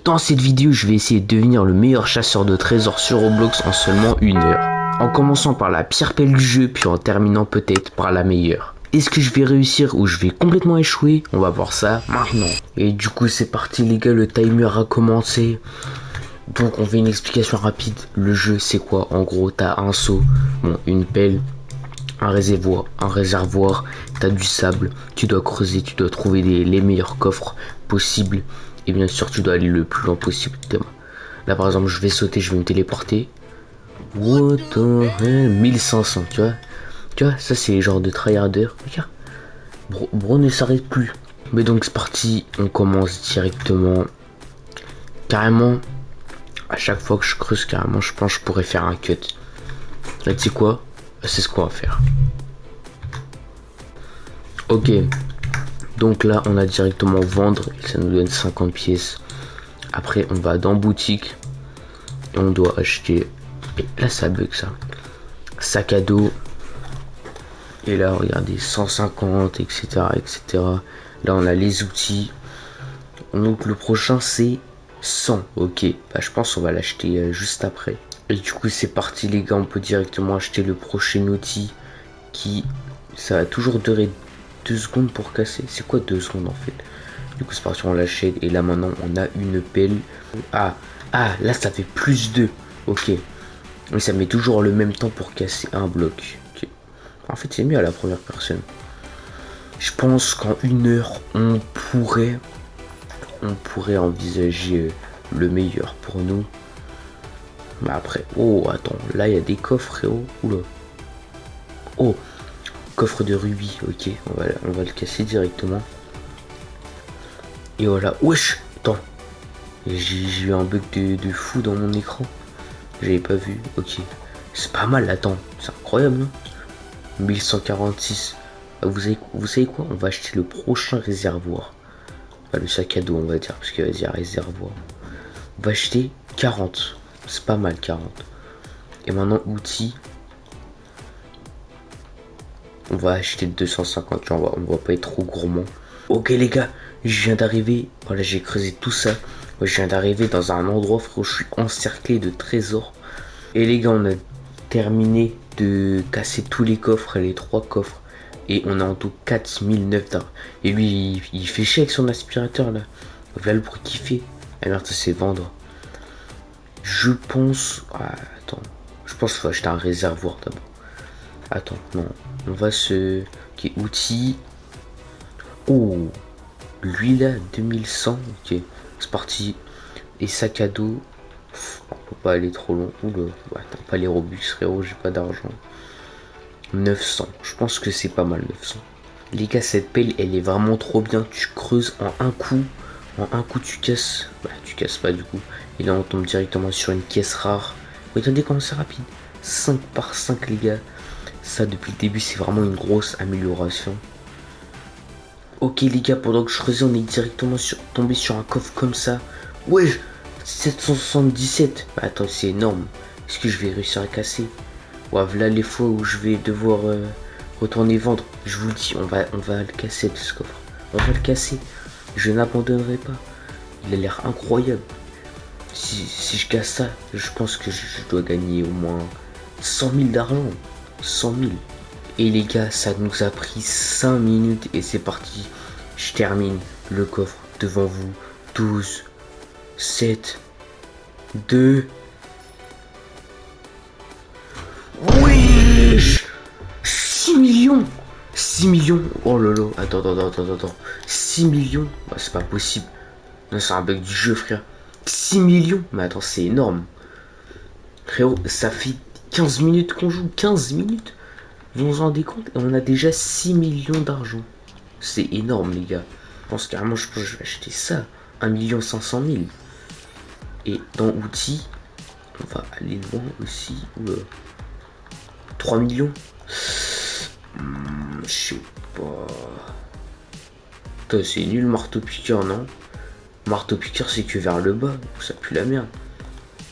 Dans cette vidéo, je vais essayer de devenir le meilleur chasseur de trésors sur Roblox en seulement 1 heure. En commençant par la pire pelle du jeu, puis en terminant peut-être par la meilleure. Est-ce que je vais réussir ou je vais complètement échouer? On va voir ça maintenant. Et du coup, c'est parti les gars, le timer a commencé. Donc on fait une explication rapide. Le jeu, c'est quoi? En gros, t'as un seau, bon, une pelle, un réservoir, t'as du sable, tu dois creuser, tu dois trouver les meilleurs coffres possibles. Et bien sûr, tu dois aller le plus loin possible. Là, par exemple, je vais sauter, je vais me téléporter. What the hell? 1500, tu vois? Tu vois, ça c'est le genre de tryharder. Regarde, bro ne s'arrête plus. Mais donc c'est parti, on commence directement. Carrément, à chaque fois que je creuse, carrément, je pense que je pourrais faire un cut. Là, tu sais quoi? C'est ce qu'on va faire. Ok, donc là, on a directement vendre et ça nous donne 50 pièces. Après, on va dans boutique et on doit acheter. Et là, ça bug ça. Sac à dos. Et là, regardez, 150, etc., etc. Là, on a les outils. Donc, le prochain, c'est 100. Ok, bah, je pense qu'on va l'acheter juste après. Et du coup, c'est parti, les gars. On peut directement acheter le prochain outil qui... Ça va toujours durer 2 secondes pour casser. C'est quoi 2 secondes, en fait? Du coup, c'est parti, on l'achète. Et là, maintenant, on a une pelle. Ah, là, ça fait plus 2. Ok. Mais ça met toujours le même temps pour casser un bloc. Okay. En fait, c'est mieux à la première personne. Je pense qu'en 1 heure, on pourrait envisager le meilleur pour nous. Mais après, oh, attends, là, il y a des coffres, frérot. Oula. Oh, coffre de rubis, ok. On va le casser directement. Et voilà. Wesh, attends. J'ai eu un bug de fou dans mon écran. J'avais pas vu, ok. C'est pas mal, attends. C'est incroyable, hein. 1146. Vous savez quoi? On va acheter le prochain réservoir. Enfin, le sac à dos, on va dire, parce qu'il y a réservoir. On va acheter 40. C'est pas mal, 40. Et maintenant, outils. On va acheter 250. On va pas être trop gourmand. Ok, les gars, je viens d'arriver. Voilà, j'ai creusé tout ça. Je viens d'arriver dans un endroit où je suis encerclé de trésors. Et les gars, on a terminé de casser tous les coffres, les 3 coffres. Et on a en tout 4009 d'argent. Et lui, il fait chier avec son aspirateur là. Voilà le bruit qu'il fait. Ah merde, ça c'est vendre. Je pense. Ah, attends. Je pense qu'il faut acheter un réservoir d'abord. Attends, non. On va se. Ok, outils. Oh, lui là, 2100. Ok, c'est parti. Et sac à dos. On peut pas aller trop long. Oula, attends, pas les Robux, frérot, j'ai pas d'argent. 900, je pense que c'est pas mal 900. Les gars, cette pelle, elle est vraiment trop bien. Tu creuses en un coup. En un coup, tu casses. Bah, tu casses pas du coup. Et là, on tombe directement sur une caisse rare. Regardez comment c'est rapide. 5 par 5, les gars. Ça, depuis le début, c'est vraiment une grosse amélioration. Ok, les gars, pendant que je creusais, on est directement tombé sur un coffre comme ça. Ouais, 777. Bah, attends, c'est énorme. Est-ce que je vais réussir à casser? Ouais, voilà les fois où je vais devoir retourner vendre. Je vous le dis, on va le casser ce coffre. On va le casser. Je n'abandonnerai pas. Il a l'air incroyable. Si je casse ça, je pense que je dois gagner au moins 100 000 d'argent. 100 000. Et les gars, ça nous a pris 5 minutes et c'est parti. Je termine le coffre devant vous. 12, 7, 2. Oui, 6 millions. 6 millions. Oh lolo. Attends. 6 millions. Bah, c'est pas possible. Non, c'est un bug du jeu, frère. 6 millions. Mais attends, c'est énorme. Frérot, ça fait 15 minutes qu'on joue. 15 minutes. Vous vous rendez compte? Et on a déjà 6 millions d'argent. C'est énorme, les gars. Je pense carrément, je vais acheter ça. 1 500 000. Et dans outils, on va aller loin aussi. Oula. 3 millions. Je sais pas. Putain, c'est nul marteau-piqueur, non? Marteau-piqueur, c'est que vers le bas. Ça pue la merde.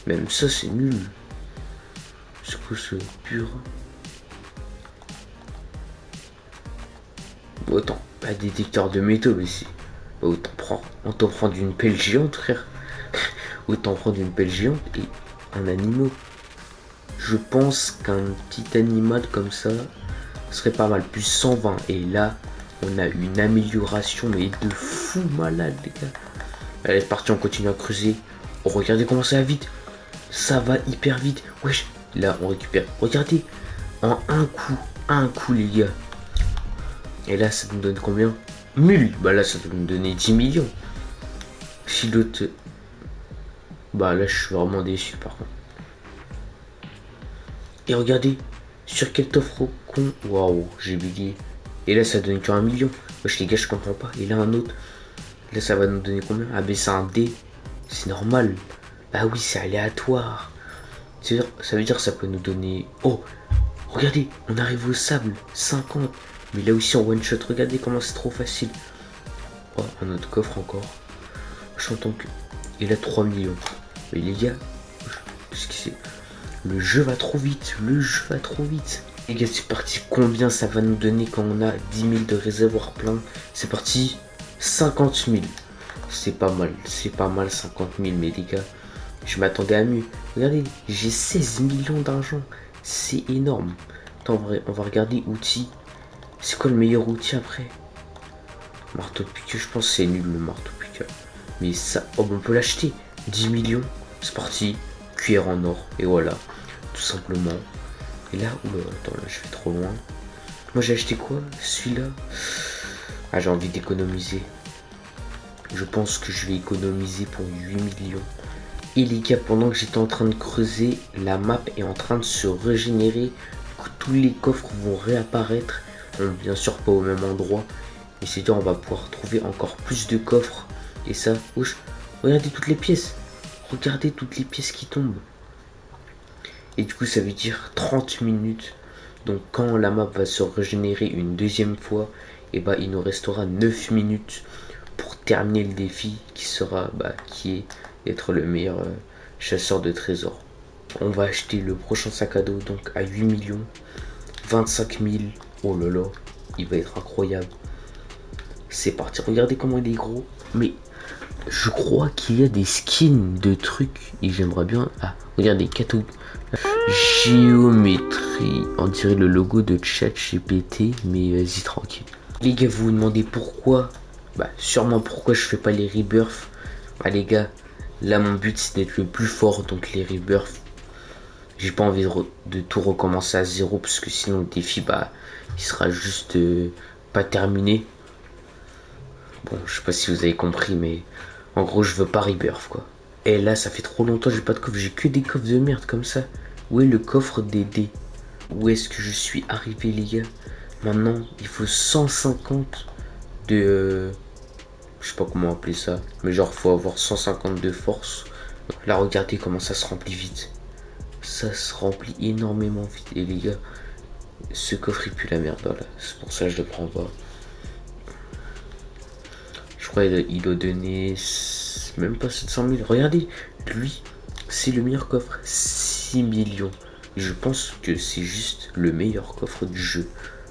Même ça, c'est nul. C'est quoi ce pur? Autant, pas détecteur de métaux, mais c'est. On t'en prend d'une pelle géante, frère. autant prendre une pelle géante et un animal. Je pense qu'un petit animal comme ça serait pas mal. Plus 120. Et là, on a une amélioration, mais de fou malade, les gars. Allez, c'est parti, on continue à creuser. Oh, regardez comment ça va vite. Ça va hyper vite. Wesh, là, on récupère. Regardez, en un coup, les gars. Et là, ça nous donne combien? 1000. Bah là, ça doit nous donner 10 millions. Si l'autre... Bah là, je suis vraiment déçu, par contre. Et regardez, sur quel offre con. Waouh, j'ai bugué. Et là, ça donne qu'un million. Wesh, les gars, je comprends pas. Et là, un autre. Là, ça va nous donner combien? Ah, mais c'est un D. C'est normal. Bah oui, c'est aléatoire. Ça veut dire que ça peut nous donner... Oh, regardez, on arrive au sable. 50. Mais là aussi, en one shot. Regardez comment c'est trop facile. Oh, un autre coffre encore. J'entends que... Et là, 3 millions. Mais les gars, qu'est-ce que c'est? Le jeu va trop vite. Le jeu va trop vite. Les gars, c'est parti. Combien ça va nous donner quand on a 10 000 de réservoir plein? C'est parti. 50 000. C'est pas mal 50 000, mais les gars, je m'attendais à mieux. Regardez, j'ai 16 millions d'argent. C'est énorme. Attends, on va regarder outils. C'est quoi le meilleur outil après? Marteau piqueur, je pense que c'est nul le marteau piqueur. Mais ça, oh, on peut l'acheter. 10 millions, c'est parti. Cuillère en or, et voilà. Tout simplement. Et là, oula, attends, là, je vais trop loin. Moi, j'ai acheté quoi? Celui-là. Ah, j'ai envie d'économiser. Je pense que je vais économiser pour 8 millions. Et les gars, pendant que j'étais en train de creuser, la map est en train de se régénérer. Tous les coffres vont réapparaître. Bon, bien sûr pas au même endroit. Mais c'est dire on va pouvoir trouver encore plus de coffres. Et ça, wesh, regardez toutes les pièces. Regardez toutes les pièces qui tombent. Et du coup, ça veut dire 30 minutes. Donc quand la map va se régénérer une deuxième fois, et bah il nous restera 9 minutes pour terminer le défi qui sera qui est d'être le meilleur chasseur de trésors. On va acheter le prochain sac à dos donc à 8 millions, 25 000. Oh là là, il va être incroyable. C'est parti, regardez comment il est gros. Mais je crois qu'il y a des skins de trucs et j'aimerais bien... Ah, regardez, géométrie. On dirait le logo de ChatGPT, mais vas-y tranquille. Les gars, vous vous demandez pourquoi? Bah sûrement pourquoi je fais pas les rebirths. Bah les gars, là mon but c'est d'être le plus fort, donc les rebirths. J'ai pas envie de tout recommencer à zéro parce que sinon le défi il sera juste pas terminé. Bon, je sais pas si vous avez compris, mais en gros je veux pas rebirth quoi. Et là ça fait trop longtemps que j'ai pas de coffre, j'ai que des coffres de merde comme ça. Où est le coffre des dés? Où est-ce que je suis arrivé les gars? Maintenant il faut 150 de... je sais pas comment appeler ça, mais genre faut avoir 150 de force. Là regardez comment ça se remplit vite. Ça se remplit énormément vite. Et les gars, ce coffre il pue la merde. Voilà, c'est pour ça que je le prends pas. Je crois qu'il doit donner même pas 700 000. Regardez, lui, c'est le meilleur coffre. 6 millions. Je pense que c'est juste le meilleur coffre du jeu.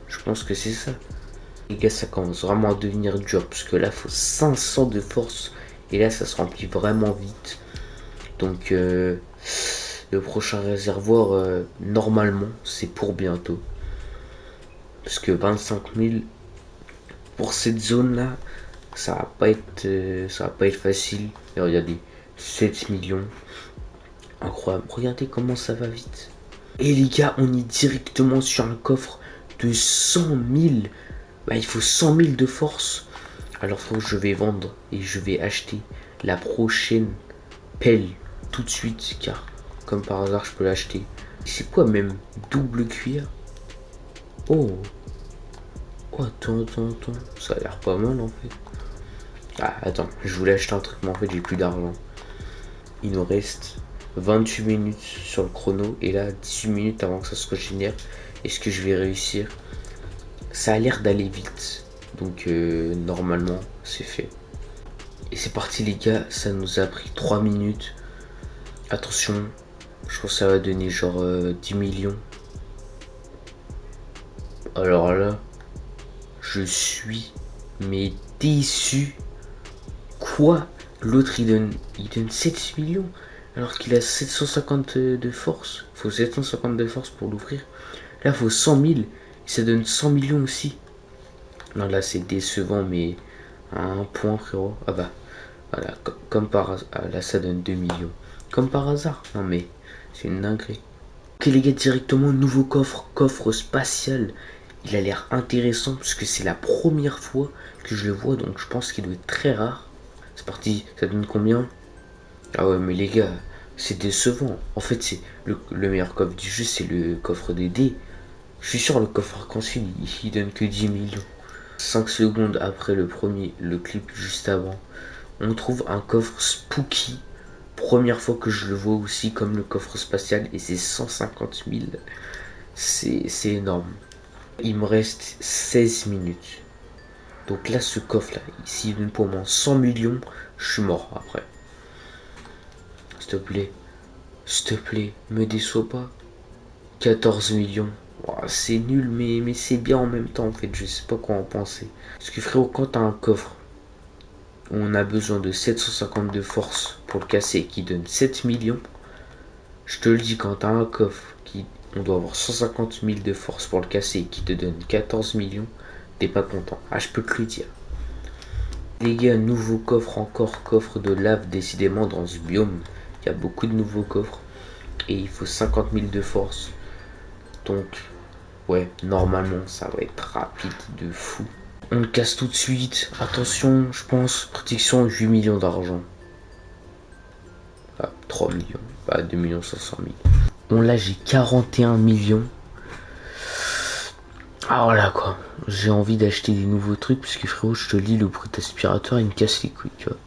Je pense que c'est ça. Les gars, ça commence vraiment à devenir dur. Parce que là, il faut 500 de force. Et là, ça se remplit vraiment vite. Donc, le prochain réservoir, normalement, c'est pour bientôt. Parce que 25 000 pour cette zone-là, ça va pas être facile. Et regardez, 7 millions. Incroyable. Regardez comment ça va vite. Et les gars, on est directement sur un coffre de 100 000. Il faut 100 000 de force. Alors je vais vendre et je vais acheter la prochaine pelle tout de suite. Car comme par hasard, je peux l'acheter. C'est quoi même? Double cuillère? Oh. Oh, attends. Ça a l'air pas mal en fait. Ah, attends, je voulais acheter un truc, mais en fait, j'ai plus d'argent. Il nous reste 28 minutes sur le chrono. Et là, 18 minutes avant que ça se régénère. Est-ce que je vais réussir? Ça a l'air d'aller vite. Donc, normalement, c'est fait. Et c'est parti, les gars. Ça nous a pris 3 minutes. Attention, je pense que ça va donner genre 10 millions. Alors là, je suis mais déçu. Quoi? L'autre, il donne 7 millions. Alors qu'il a 750 de force. Il faut 750 de force pour l'ouvrir. Là, il faut 100 000. Et ça donne 100 millions aussi. Non, là, c'est décevant, mais à un point, frérot. Ah bah, voilà, comme par hasard. Ah, là, ça donne 2 millions. Comme par hasard. Non, mais c'est une dinguerie. Ok, les gars, directement, nouveau coffre. Coffre spatial. Il a l'air intéressant parce que c'est la première fois que je le vois. Donc, je pense qu'il doit être très rare. C'est parti. Ça donne combien? Ah ouais, mais les gars, c'est décevant. En fait, c'est le meilleur coffre du jeu, c'est le coffre des dés. Je suis sûr, le coffre arc-en-ciel, il donne que 10 millions. 5 secondes après le clip juste avant, on trouve un coffre spooky. Première fois que je le vois aussi comme le coffre spatial et c'est 150 000. C'est énorme. Il me reste 16 minutes. Donc là, ce coffre-là, s'il donne pour moi 100 millions, je suis mort après. S'il te plaît, me déçois pas. 14 millions. Wow, c'est nul, mais c'est bien en même temps en fait. Je sais pas quoi en penser. Parce que frérot, quand t'as un coffre où on a besoin de 750 de force pour le casser qui donne 7 millions, je te le dis, quand t'as un coffre qui on doit avoir 150 000 de force pour le casser qui te donne 14 millions, t'es pas content. Ah, je peux te le dire. Les gars, nouveau coffre, encore coffre de lave. Décidément, dans ce biome, il y a beaucoup de nouveaux coffres. Et il faut 50 000 de force. Donc, ouais, normalement, ça va être rapide de fou. On le casse tout de suite. Attention, je pense, protection 8 millions d'argent. Ah, 3 millions. Bah, 2 millions 500 000. Bon, là, j'ai 41 millions. Ah, voilà, quoi. J'ai envie d'acheter des nouveaux trucs, parce que, frérot, je te lis, le bruit d'aspirateur, il me casse les couilles, tu vois.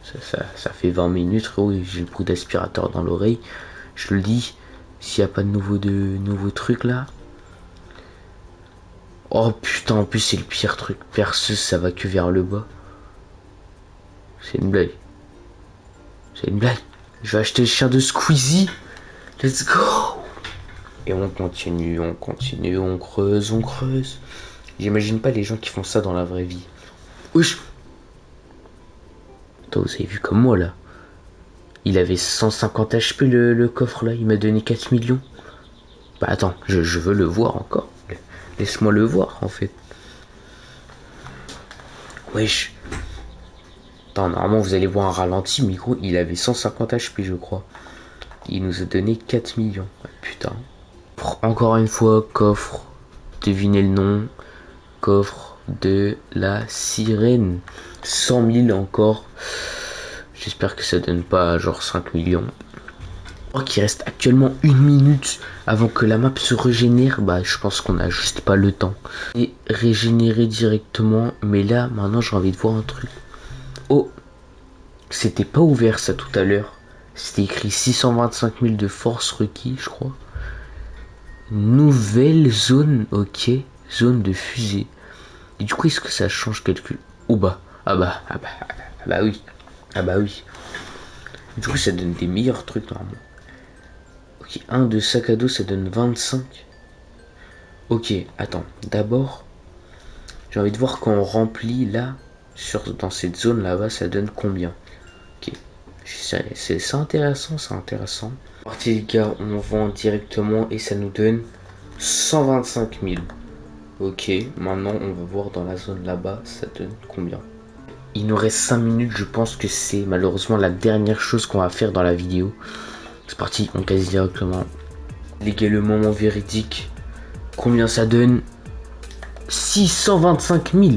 Ça fait 20 minutes, frérot, et j'ai le bruit d'aspirateur dans l'oreille. Je le dis, s'il n'y a pas de nouveaux trucs, là. Oh putain, en plus c'est le pire truc. Perceuse, ça va que vers le bas. C'est une blague. C'est une blague. Je vais acheter le chien de Squeezie. Let's go. Et on continue, on creuse, on creuse. J'imagine pas les gens qui font ça dans la vraie vie. Wesh. Attends, vous avez vu comme moi là. Il avait 150 HP le coffre là. Il m'a donné 4 millions. Bah attends, je veux le voir encore. Laisse-moi le voir en fait. Wesh. Attends, normalement vous allez voir un ralenti, mais gros, il avait 150 HP je crois. Il nous a donné 4 millions. Ouais, putain. Encore une fois, coffre. Devinez le nom. Coffre de la sirène. 100 000 encore. J'espère que ça donne pas genre 5 millions. Alors qu'il reste actuellement 1 minute avant que la map se régénère. Bah je pense qu'on a juste pas le temps. Et régénérer directement. Mais là, maintenant j'ai envie de voir un truc. Oh, c'était pas ouvert ça tout à l'heure. C'était écrit 625 000 de force requis, je crois. Nouvelle zone, ok. Zone de fusée. Et du coup, est-ce que ça change quelque... Oh bah, ah bah oui. Ah bah oui. Du coup, ça donne des meilleurs trucs normalement. Ok, un de sac à dos, ça donne 25. Ok, attends. D'abord, j'ai envie de voir quand on remplit là, dans cette zone là-bas, ça donne combien. Ok. C'est intéressant, c'est intéressant. Parti les gars, on vend directement et ça nous donne 125 000. Ok, maintenant on va voir dans la zone là-bas, ça donne combien. Il nous reste 5 minutes, je pense que c'est malheureusement la dernière chose qu'on va faire dans la vidéo. C'est parti, on casse directement. Les gars, le moment véridique. Combien ça donne? 625 000.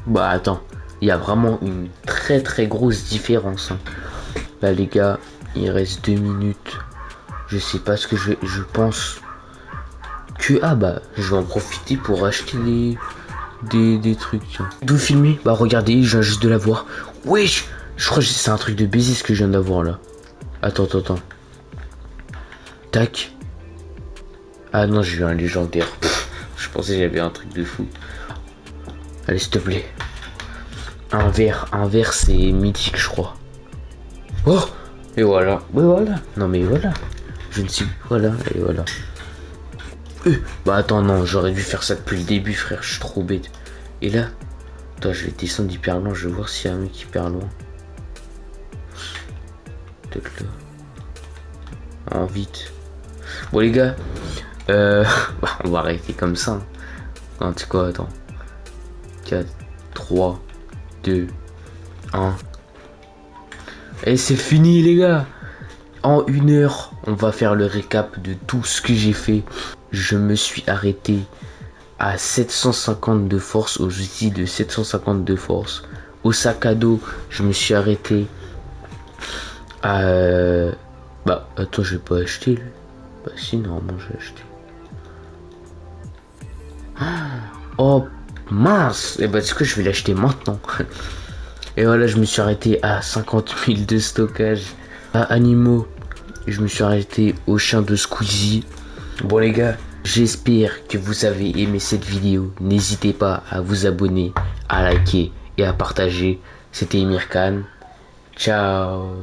Bah attends, il y a vraiment une très grosse différence. Hein. Là les gars, il reste 2 minutes. Je sais pas ce que je pense que... Ah bah, je vais en profiter pour acheter des trucs. D'où filmer? Bah regardez, je viens juste de la voir. Wesh, je crois que c'est un truc de baiser ce que je viens d'avoir là. Attends. Tac. Ah non, j'ai eu un légendaire. Je pensais que j'avais un truc de fou. Allez, s'il te plaît. Un verre c'est mythique, je crois. Oh, et voilà. Ouais, voilà. Non mais voilà. Je ne suis... Voilà, et voilà. Bah attends, non, j'aurais dû faire ça depuis le début, frère. Je suis trop bête. Et là, Attends, je vais descendre hyper loin, je vais voir s'il y a un mec hyper loin. Peut-être là. En vite. Bon les gars, on va arrêter comme ça. Non, tu sais quoi, attends. 4, 3, 2, 1. Et c'est fini les gars. En 1 heure, on va faire le récap de tout ce que j'ai fait. Je me suis arrêté à 750 de force, aux outils de 750 de force. Au sac à dos, je me suis arrêté à... Bah, attends, j'ai pas acheté. Bah si, normalement j'ai acheté. Oh, mince. Et bah, du coup, je vais l'acheter maintenant. Et voilà, je me suis arrêté à 50 000 de stockage. À animaux, je me suis arrêté au chien de Squeezie. Bon les gars, j'espère que vous avez aimé cette vidéo. N'hésitez pas à vous abonner, à liker et à partager. C'était Emir Khan. Ciao.